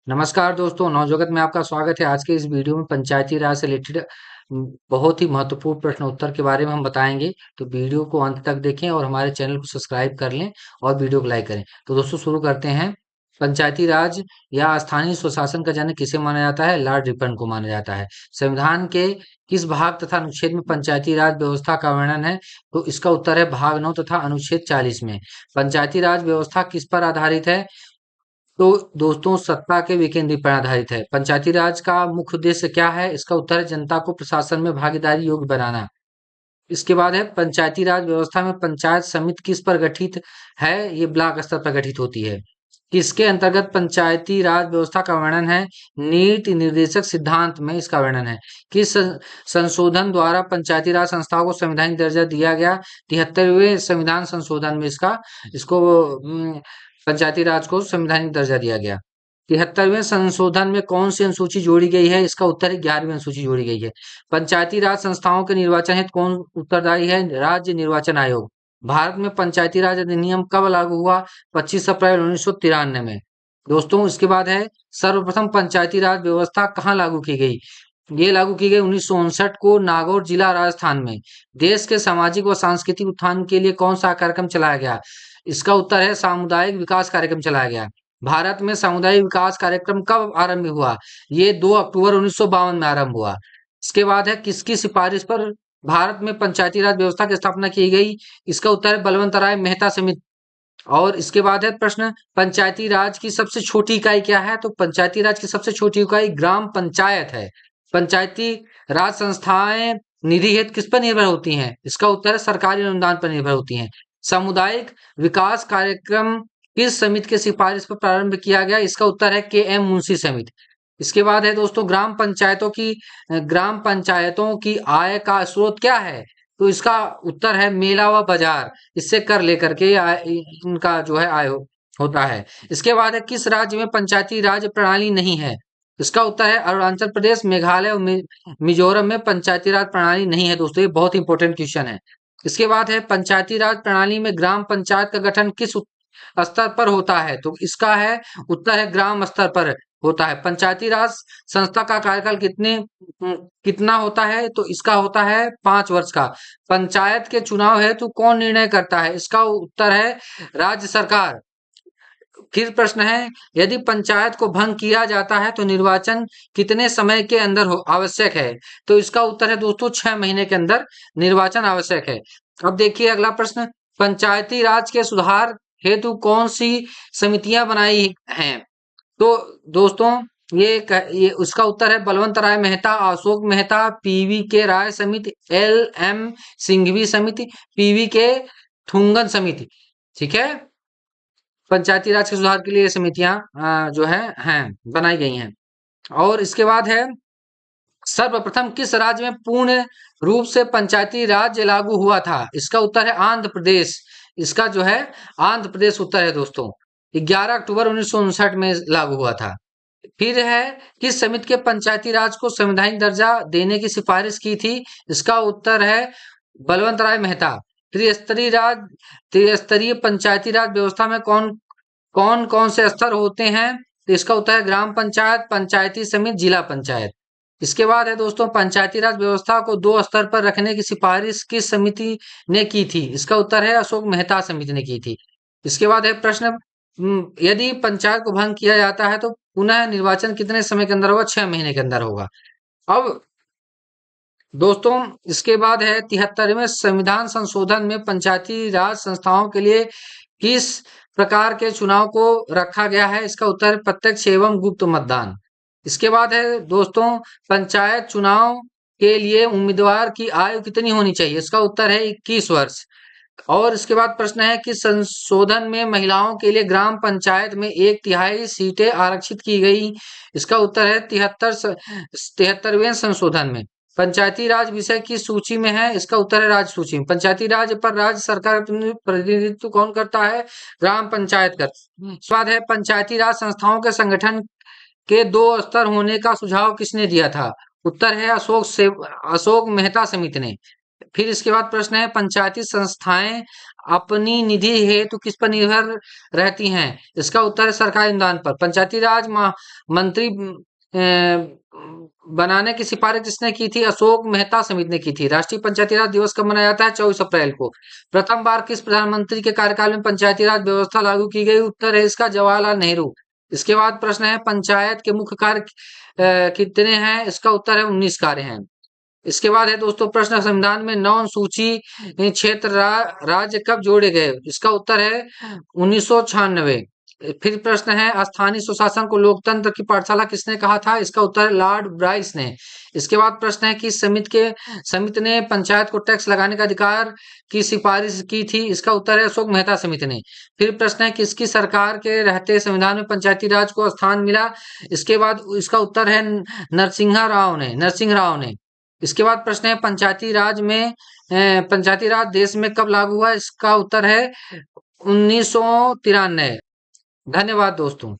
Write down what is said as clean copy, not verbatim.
नमस्कार दोस्तों, नवजगत में आपका स्वागत है। आज के इस वीडियो में पंचायती राज से रिलेटेड बहुत ही महत्वपूर्ण प्रश्न उत्तर के बारे में हम बताएंगे। तो वीडियो को अंत तक देखें और हमारे चैनल को सब्सक्राइब कर लें और वीडियो को लाइक करें। तो दोस्तों शुरू करते हैं। पंचायती राज या स्थानीय स्वशासन का जनक किसे माना जाता है? लॉर्ड रिपन को माना जाता है। संविधान के किस भाग तथा अनुच्छेद में पंचायती राज व्यवस्था का वर्णन है? तो इसका उत्तर है भाग 9 तथा अनुच्छेद 40 में। पंचायती राज व्यवस्था किस पर आधारित है? तो दोस्तों सत्ता के विकेंद्रीकरण पर आधारित है। पंचायती राज का मुख्य उद्देश्य क्या है? इसका उत्तर है जनता को प्रशासन में भागीदारी योग्य बनाना। इसके बाद है पंचायती राज व्यवस्था में पंचायत समिति किस पर गठित है? ये ब्लॉक स्तर पर गठित होती है। किसके अंतर्गत पंचायती राज व्यवस्था का वर्णन है? नीति निर्देशक सिद्धांत में इसका वर्णन है। किस संशोधन द्वारा पंचायती राज संस्थाओं को संवैधानिक दर्जा दिया गया? 73वें संविधान संशोधन में इसको पंचायती राज को संवैधानिक दर्जा दिया गया। 73वें संशोधन में कौन सी अनुसूची जोड़ी गई है? इसका उत्तर है 11वीं अनुसूची जोड़ी गई है। पंचायती राज संस्थाओं के निर्वाचन हेतु कौन उत्तरदायी है? राज्य निर्वाचन आयोग। भारत में पंचायती राज अधिनियम कब लागू हुआ? 25 अप्रैल 1993 में। दोस्तों इसके बाद है सर्वप्रथम पंचायती राज व्यवस्था कहाँ लागू की गई? ये लागू की गई 1959 को नागौर जिला राजस्थान में। देश के सामाजिक व सांस्कृतिक उत्थान के लिए कौन सा कार्यक्रम चलाया गया? इसका उत्तर है सामुदायिक विकास कार्यक्रम चलाया गया। भारत में सामुदायिक विकास कार्यक्रम कब आरंभ हुआ? ये 2 अक्टूबर 1952 में आरंभ हुआ। इसके बाद है किसकी सिफारिश पर भारत में पंचायती राज व्यवस्था की स्थापना की गई? इसका उत्तर है बलवंत राय मेहता समिति। और इसके बाद है प्रश्न पंचायती राज की सबसे छोटी इकाई क्या है? तो पंचायती राज की सबसे छोटी इकाई ग्राम पंचायत है। पंचायती राज संस्थाएं निधि हेतु किस पर निर्भर होती हैं? इसका उत्तर है सरकारी अनुदान पर निर्भर होती हैं। सामुदायिक विकास कार्यक्रम किस समिति के सिफारिश पर प्रारंभ किया गया? इसका उत्तर है के.एम. मुंशी समिति। इसके बाद है दोस्तों ग्राम पंचायतों की आय का स्रोत क्या है? तो इसका उत्तर है मेला व बाजार। इससे कर लेकर के इनका जो है होता है। इसके बाद है किस राज्य में पंचायती राज प्रणाली नहीं है? इसका उत्तर है अरुणाचल प्रदेश, मेघालय और मिजोरम में पंचायती राज प्रणाली नहीं है। दोस्तों ये बहुत इंपॉर्टेंट क्वेश्चन है। इसके बाद है पंचायती राज प्रणाली में ग्राम पंचायत का गठन किस स्तर पर होता है? तो इसका है उत्तर है ग्राम स्तर पर होता है। पंचायती राज संस्था का कार्यकाल कितना होता है? तो इसका होता है 5 वर्ष का। पंचायत के चुनाव हेतु कौन निर्णय करता है? इसका उत्तर है राज्य सरकार। फिर प्रश्न है यदि पंचायत को भंग किया जाता है तो निर्वाचन कितने समय के अंदर आवश्यक है? तो इसका उत्तर है दोस्तों 6 महीने के अंदर निर्वाचन आवश्यक है। अब देखिए अगला प्रश्न पंचायती राज के सुधार हेतु कौन सी समितियां बनाई हैं? तो दोस्तों ये उसका उत्तर है बलवंत राय मेहता, अशोक मेहता, पीवी के राय समिति, एल.एम. सिंघवी समिति, पीवी के थुंगन समिति। ठीक है, पंचायती राज के सुधार के लिए ये समितियां जो हैं बनाई गई हैं। और इसके बाद है सर्वप्रथम किस राज्य में पूर्ण रूप से पंचायती राज लागू हुआ था? इसका उत्तर है आंध्र प्रदेश। इसका जो है आंध्र प्रदेश उत्तर है दोस्तों। 11 अक्टूबर 1959 में लागू हुआ था। फिर है किस समिति के पंचायती राज को संवैधानिक दर्जा देने की सिफारिश की थी? इसका उत्तर है बलवंत राय मेहता। त्रिस्तरीय पंचायती राज व्यवस्था में कौन कौन से स्तर होते हैं? तो इसका उत्तर है ग्राम पंचायत, पंचायती समिति, जिला पंचायत। इसके बाद है दोस्तों पंचायती राज व्यवस्था को 2 स्तर पर रखने की सिफारिश किस समिति ने की थी? इसका उत्तर है अशोक मेहता समिति ने की थी। इसके बाद है प्रश्न यदि पंचायत को भंग किया जाता है तो पुनः निर्वाचन कितने समय के अंदर होगा? 6 महीने के अंदर होगा। अब दोस्तों इसके बाद है 73वें संविधान संशोधन में पंचायती राज संस्थाओं के लिए किस प्रकार के चुनाव को रखा गया है? इसका उत्तर है प्रत्यक्ष एवं गुप्त मतदान। इसके बाद है दोस्तों पंचायत चुनाव के लिए उम्मीदवार की आयु कितनी होनी चाहिए? इसका उत्तर है 21 वर्ष। और इसके बाद प्रश्न है कि संशोधन में महिलाओं के लिए ग्राम पंचायत में 1/3 सीटें आरक्षित की गई। इसका उत्तर है 73वें संशोधन में। पंचायती राज विषय की सूची में है? इसका उत्तर है राज्य सूची में। पंचायती राज पर राज्य सरकार का प्रतिनिधित्व कौन करता है? ग्राम पंचायत का। स्वाद है पंचायती राज संस्थाओं के संगठन के 2 स्तर होने का सुझाव किसने दिया था? उत्तर है अशोक मेहता समिति ने। फिर इसके बाद प्रश्न है पंचायती संस्थाएं अपनी निधि हेतु किस पर निर्भर रहती हैं? इसका उत्तर है सरकारी अनुदान पर। पंचायती राज मंत्री बनाने की सिफारिश किसने की थी? अशोक मेहता समिति ने की थी। राष्ट्रीय पंचायती राज दिवस कब मनाया जाता है? 24 अप्रैल को। प्रथम बार किस प्रधानमंत्री के कार्यकाल में पंचायती राज व्यवस्था लागू की गई? उत्तर है इसका जवाहरलाल नेहरू। इसके बाद प्रश्न है पंचायत के मुख्य कार्य कितने हैं? इसका उत्तर है 19 कार्य हैं। इसके बाद है दोस्तों प्रश्न, संविधान में 9 सूची क्षेत्र राज्य कब जोड़े गए? इसका उत्तर है 1996। फिर प्रश्न है, स्थानीय सुशासन को लोकतंत्र की पाठशाला किसने कहा था? इसका उत्तर है लॉर्ड ब्राइस ने। इसके बाद प्रश्न है कि समिति ने पंचायत को टैक्स लगाने का अधिकार की सिफारिश की थी? इसका उत्तर है अशोक मेहता समिति ने। फिर प्रश्न है, किसकी सरकार के रहते संविधान में पंचायती राज को स्थान मिला? इसके बाद इसका उत्तर है नरसिंह राव ने। इसके बाद प्रश्न है, पंचायती राज देश में कब लागू हुआ? इसका उत्तर है 1993। धन्यवाद दोस्तों।